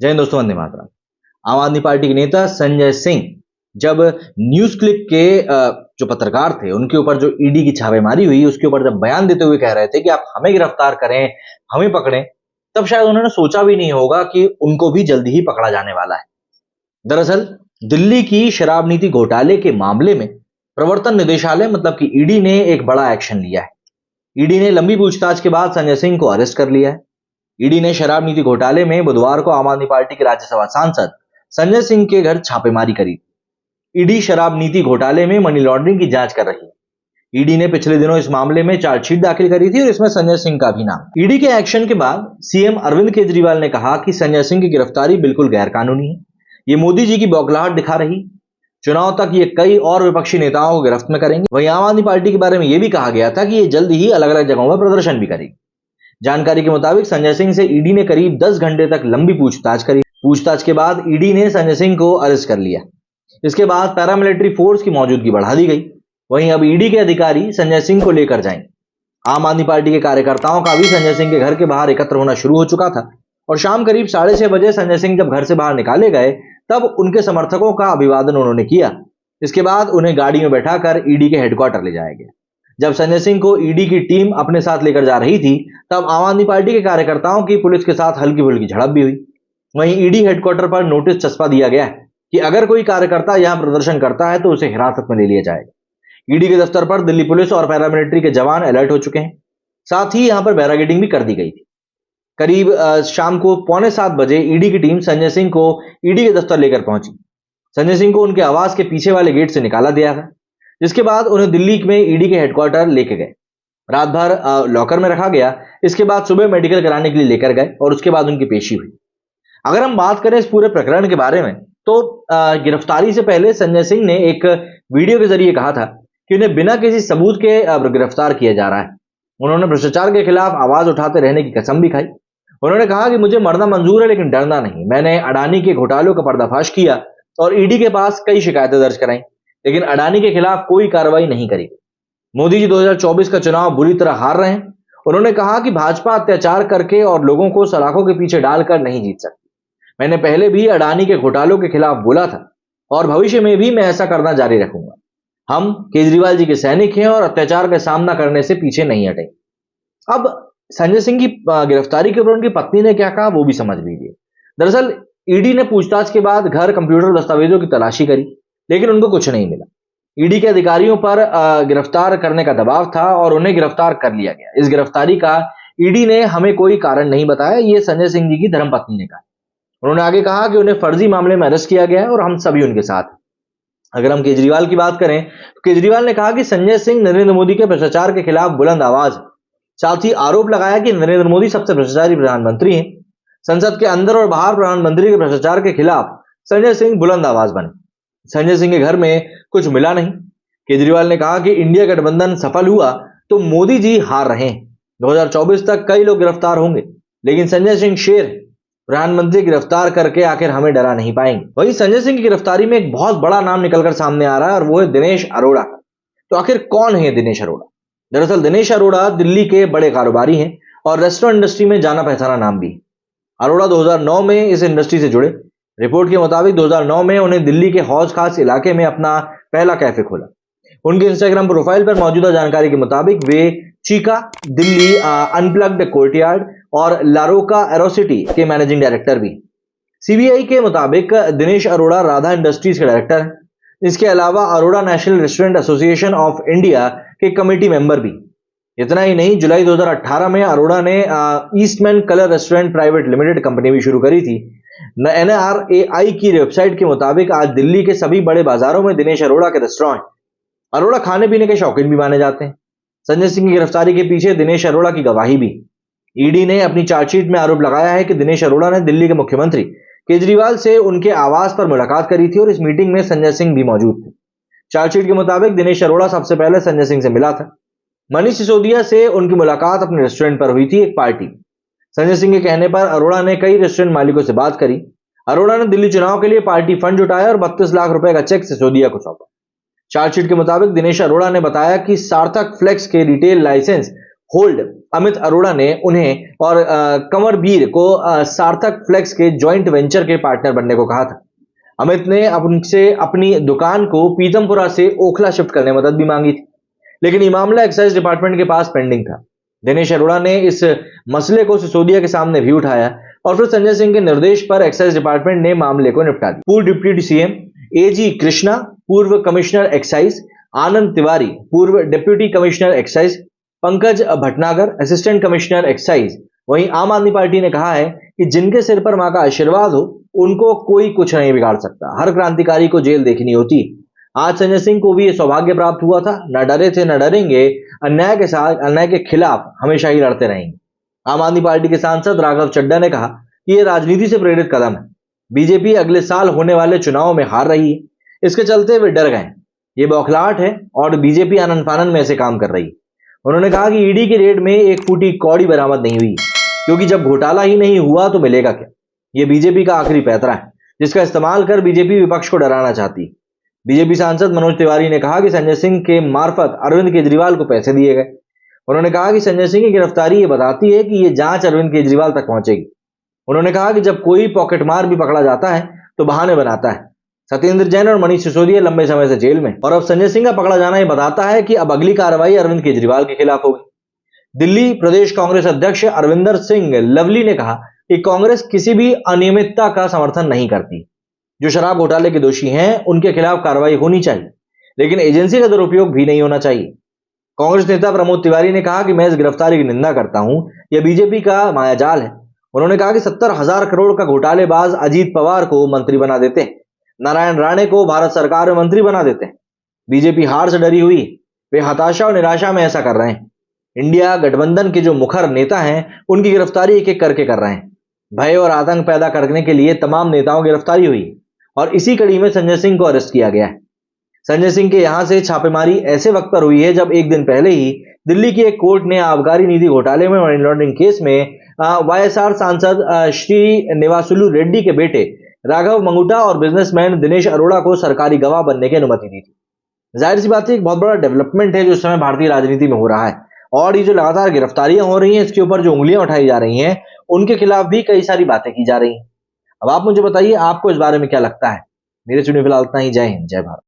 जय हिंद दोस्तों, वंदे मातरम। आम आदमी पार्टी के नेता संजय सिंह जब न्यूज क्लिक के जो पत्रकार थे उनके ऊपर जो ईडी की छापेमारी हुई उसके ऊपर जब बयान देते हुए कह रहे थे कि आप हमें गिरफ्तार करें, हमें पकड़ें, तब शायद उन्होंने सोचा भी नहीं होगा कि उनको भी जल्दी ही पकड़ा जाने वाला है। दरअसल दिल्ली की शराब नीति घोटाले के मामले में प्रवर्तन निदेशालय मतलब कि ईडी ने एक बड़ा एक्शन लिया है। ईडी ने लंबी पूछताछ के बाद संजय सिंह को अरेस्ट कर लिया है। ईडी ने शराब नीति घोटाले में बुधवार को आम आदमी पार्टी के राज्यसभा सांसद संजय सिंह के घर छापेमारी करी। ईडी शराब नीति घोटाले में मनी लॉन्ड्रिंग की जांच कर रही है। ईडी ने पिछले दिनों इस मामले में चार्जशीट दाखिल करी थी और इसमें संजय सिंह का भी नाम। ईडी के एक्शन के बाद सीएम अरविंद केजरीवाल ने कहा कि संजय सिंह की गिरफ्तारी बिल्कुल गैरकानूनी है। ये मोदी जी की बौखलाहट दिखा रही। चुनाव तक ये कई और विपक्षी नेताओं को गिरफ्त में करेंगे। वहीं आम आदमी पार्टी के बारे में यह भी कहा गया था कि ये जल्द ही अलग अलग जगहों में प्रदर्शन भी करेगी। जानकारी के मुताबिक संजय सिंह से ईडी ने करीब 10 घंटे तक लंबी पूछताछ करी। पूछताछ के बाद ईडी ने संजय सिंह को अरेस्ट कर लिया। इसके बाद पैरामिलिट्री फोर्स की मौजूदगी बढ़ा दी गई। वहीं अब ईडी के अधिकारी संजय सिंह को लेकर जाएंगे। आम आदमी पार्टी के कार्यकर्ताओं का भी संजय सिंह के घर के बाहर एकत्र होना शुरू हो चुका था और शाम करीब 6:30 बजे संजय सिंह जब घर से बाहर निकाले गए तब उनके समर्थकों का अभिवादन उन्होंने किया। इसके बाद उन्हें गाड़ी में बैठाकर ईडी के हेडक्वार्टर ले जाया गया। जब संजय सिंह को ईडी की टीम अपने साथ लेकर जा रही थी तब आम आदमी पार्टी के कार्यकर्ताओं की पुलिस के साथ हल्की फुल्की झड़प भी हुई। वहीं ईडी हेडक्वार्टर पर नोटिस चस्पा दिया गया है कि अगर कोई कार्यकर्ता यहां प्रदर्शन करता है तो उसे हिरासत में ले लिया जाएगा। ईडी के दफ्तर पर दिल्ली पुलिस और पैरामिलिट्री के जवान अलर्ट हो चुके हैं। साथ ही यहां पर बैरिकेडिंग भी कर दी गई थी। करीब शाम को 6:45 बजे ईडी की टीम संजय सिंह को ईडी के दफ्तर लेकर पहुंची। संजय सिंह को उनके आवास के पीछे वाले गेट से निकाला दिया था, जिसके बाद उन्हें दिल्ली में ईडी के हेडक्वार्टर लेके गए। रात भर लॉकर में रखा गया। इसके बाद सुबह मेडिकल कराने के लिए लेकर गए और उसके बाद उनकी पेशी हुई। अगर हम बात करें इस पूरे प्रकरण के बारे में तो गिरफ्तारी से पहले संजय सिंह ने एक वीडियो के जरिए कहा था कि उन्हें बिना किसी सबूत के गिरफ्तार किया जा रहा है। उन्होंने भ्रष्टाचार के खिलाफ आवाज उठाते रहने की कसम भी खाई। उन्होंने कहा कि मुझे मरना मंजूर है लेकिन डरना नहीं। मैंने अडानी के घोटालों का पर्दाफाश किया और ईडी के पास कई शिकायतें दर्ज कराई, लेकिन अडानी के खिलाफ कोई कार्रवाई नहीं करी। मोदी जी 2024 का चुनाव बुरी तरह हार रहे हैं। उन्होंने कहा कि भाजपा अत्याचार करके और लोगों को सलाखों के पीछे डालकर नहीं जीत सकती। मैंने पहले भी अडानी के घोटालों के खिलाफ बोला था और भविष्य में भी मैं ऐसा करना जारी रखूंगा। हम केजरीवाल जी के सैनिक हैं और अत्याचार का सामना करने से पीछे नहीं हटेंगे। अब संजय सिंह की गिरफ्तारी के ऊपर उनकी पत्नी ने क्या कहा वो भी समझ लीजिए। दरअसल ईडी ने पूछताछ के बाद घर, कंप्यूटर, दस्तावेजों की तलाशी करी, लेकिन उनको कुछ नहीं मिला। ईडी के अधिकारियों पर गिरफ्तार करने का दबाव था और उन्हें गिरफ्तार कर लिया गया। इस गिरफ्तारी का ईडी ने हमें कोई कारण नहीं बताया, ये संजय सिंह जी की धर्मपत्नी ने कहा। उन्होंने आगे कहा कि उन्हें फर्जी मामले में अरेस्ट किया गया है और हम सभी उनके साथ हैं। अगर हम केजरीवाल की बात करें तो केजरीवाल ने कहा कि संजय सिंह नरेंद्र मोदी के भ्रष्टाचार के खिलाफ बुलंद आवाज है। साथ ही आरोप लगाया कि नरेंद्र मोदी सबसे भ्रष्टाचारी प्रधानमंत्री हैं। संसद के अंदर और बाहर प्रधानमंत्री के भ्रष्टाचार के खिलाफ संजय सिंह बुलंद आवाज बने। संजय सिंह के घर में कुछ मिला नहीं। केजरीवाल ने कहा कि इंडिया गठबंधन सफल हुआ तो मोदी जी हार रहे हैं। 2024 तक कई लोग गिरफ्तार होंगे, लेकिन संजय सिंह शेर है। प्रधानमंत्री गिरफ्तार करके आखिर हमें डरा नहीं पाएंगे। वहीं संजय सिंह की गिरफ्तारी में एक बहुत बड़ा नाम निकलकर सामने आ रहा है और वो है दिनेश अरोड़ा। तो आखिर कौन है दिनेश अरोड़ा? दरअसल दिनेश अरोड़ा दिल्ली के बड़े कारोबारी हैं और रेस्टोरेंट इंडस्ट्री में जाना पहचाना नाम भी है। अरोड़ा 2009 में इस इंडस्ट्री से जुड़े। रिपोर्ट के मुताबिक 2009 में उन्हें दिल्ली के हौज खास इलाके में अपना पहला कैफे खोला। उनके इंस्टाग्राम प्रोफाइल पर मौजूदा जानकारी के मुताबिक वे चीका, दिल्ली अनप्लग्ड कोर्टयार्ड और लारोका एरोसिटी के मैनेजिंग डायरेक्टर भी। सीबीआई के मुताबिक दिनेश अरोड़ा राधा इंडस्ट्रीज के डायरेक्टर हैं। इसके अलावा Arora national restaurant association of India के कमेटी मेंबर भी। इतना ही नहीं, जुलाई 2018 में अरोड़ा ने Eastman colour restaurant private limited company भी शुरू करी थी। NRAI की वेबसाइट के मुताबिक आज दिल्ली के सभी बड़े बाजारों में दिनेश अरोड़ा के रेस्टोरेंट। अरोड़ा खाने पीने के शौकीन भी माने जाते हैं। संजय सिंह की गिरफ्तारी के पीछे दिनेश अरोड़ा की गवाही भी। ईडी ने अपनी चार्जशीट में आरोप लगाया है कि दिनेश अरोड़ा ने दिल्ली के मुख्यमंत्री केजरीवाल से उनके आवास पर मुलाकात करी थी और इस मीटिंग में संजय सिंह भी मौजूद थे। चार्जशीट के मुताबिक दिनेश अरोड़ा सबसे पहले संजय सिंह से मिला था। मनीष सिसोदिया से उनकी मुलाकात अपने रेस्टोरेंट पर हुई थी एक पार्टी। संजय सिंह के कहने पर अरोड़ा ने कई रेस्टोरेंट मालिकों से बात करी। अरोड़ा ने दिल्ली चुनाव के लिए पार्टी फंड जुटाया और 32 लाख रुपए का चेक सिसोदिया को सौंपा। चार्जशीट के मुताबिक दिनेश अरोड़ा ने बताया कि सार्थक फ्लेक्स के retail licence hold Amit Arora ने उन्हें और कंवरवीर को सार्थक फ्लेक्स के जॉइंट वेंचर के पार्टनर बनने को कहा था। अमित ने उनसे अपनी दुकान को पीतमपुरा से ओखला शिफ्ट करने में मदद भी मांगी थी, लेकिन ये मामला एक्साइज डिपार्टमेंट के पास पेंडिंग था। दिनेश अरोड़ा ने इस मसले को सिसोदिया के सामने भी उठाया और फिर संजय सिंह के निर्देश पर एक्साइज डिपार्टमेंट ने मामले को निपटा दिया। पूर्व डिप्टी सीएम एजी कृष्णा, पूर्व कमिश्नर एक्साइज आनंद तिवारी, पूर्व deputy commissioner excise Pankaj Bhatnagar, assistant commissioner excise. वहीं आम आदमी पार्टी ने कहा है कि जिनके सिर पर मां का आशीर्वाद हो उनको कोई कुछ नहीं बिगाड़ सकता। हर क्रांतिकारी को जेल देखनी होती। आज संजय सिंह को भी ये सौभाग्य प्राप्त हुआ था। न डरे थे न डरेंगे, अन्याय के साथ अन्याय के खिलाफ हमेशा ही लड़ते रहेंगे। आम आदमी पार्टी के सांसद राघव चड्ढा ने कहा कि यह राजनीति से प्रेरित कदम है। बीजेपी अगले साल होने वाले चुनाव में हार रही है, इसके चलते वे डर गए। ये बौखलाहट है और बीजेपी आनन फानन में ऐसे काम कर रही है। उन्होंने कहा कि ईडी के रेड में 1 फूटी कौड़ी बरामद नहीं हुई, क्योंकि जब घोटाला ही नहीं हुआ तो मिलेगा क्या। ये बीजेपी का आखिरी पैतरा है, जिसका इस्तेमाल कर बीजेपी विपक्ष को डराना चाहती है। बीजेपी सांसद मनोज तिवारी ने कहा कि संजय सिंह के मार्फत अरविंद केजरीवाल को पैसे दिए गए। उन्होंने कहा कि संजय सिंह की गिरफ्तारी ये बताती है कि ये जांच अरविंद केजरीवाल तक पहुंचेगी। उन्होंने कहा कि जब कोई पॉकेटमार भी पकड़ा जाता है तो बहाने बनाता है। सत्येंद्र जैन और मनीष सिसोदिया लंबे समय से जेल में, और अब संजय सिंह का पकड़ा जाना यह बताता है कि अब अगली कार्रवाई अरविंद केजरीवाल के खिलाफ होगी। दिल्ली प्रदेश कांग्रेस अध्यक्ष अरविंदर सिंह लवली ने कहा कि कांग्रेस किसी भी अनियमितता का समर्थन नहीं करती। जो शराब घोटाले के दोषी हैं उनके खिलाफ कार्रवाई होनी चाहिए, लेकिन एजेंसी का दुरुपयोग भी नहीं होना चाहिए। कांग्रेस नेता प्रमोद तिवारी ने कहा कि मैं इस गिरफ्तारी की निंदा करता हूं, यह बीजेपी का मायाजाल है। उन्होंने कहा कि 70,000 करोड़ का घोटालेबाज अजीत पवार को मंत्री बना देते हैं, नारायण राणे को भारत सरकार में मंत्री बना देते हैं। बीजेपी हार से डरी हुई, वे हताशा और निराशा में ऐसा कर रहे हैं। इंडिया गठबंधन के जो मुखर नेता हैं उनकी गिरफ्तारी एक एक करके कर रहे हैं। भय और आतंक पैदा करने के लिए तमाम नेताओं की गिरफ्तारी हुई और इसी कड़ी में संजय सिंह को अरेस्ट किया गया है। संजय सिंह के यहां से छापेमारी ऐसे वक्त पर हुई है जब एक दिन पहले ही दिल्ली की एक कोर्ट ने आबकारी निधि घोटाले में मनी लॉन्ड्रिंग केस में वाईएसआर सांसद श्री निवासुलु रेड्डी के बेटे राघव मंगुटा और बिजनेसमैन दिनेश अरोड़ा को सरकारी गवाह बनने की अनुमति दी थी। जाहिर सी बात है, एक बहुत बड़ा डेवलपमेंट है जो इस समय भारतीय राजनीति में हो रहा है। और ये जो लगातार गिरफ्तारियां हो रही हैं, इसके ऊपर जो उंगलियां उठाई जा रही हैं, उनके खिलाफ भी कई सारी बातें की जा रही हैं। अब आप मुझे बताइए, आपको इस बारे में क्या लगता है। मेरे सुनिए फिलहाल इतना ही। जय हिंद, जय भारत।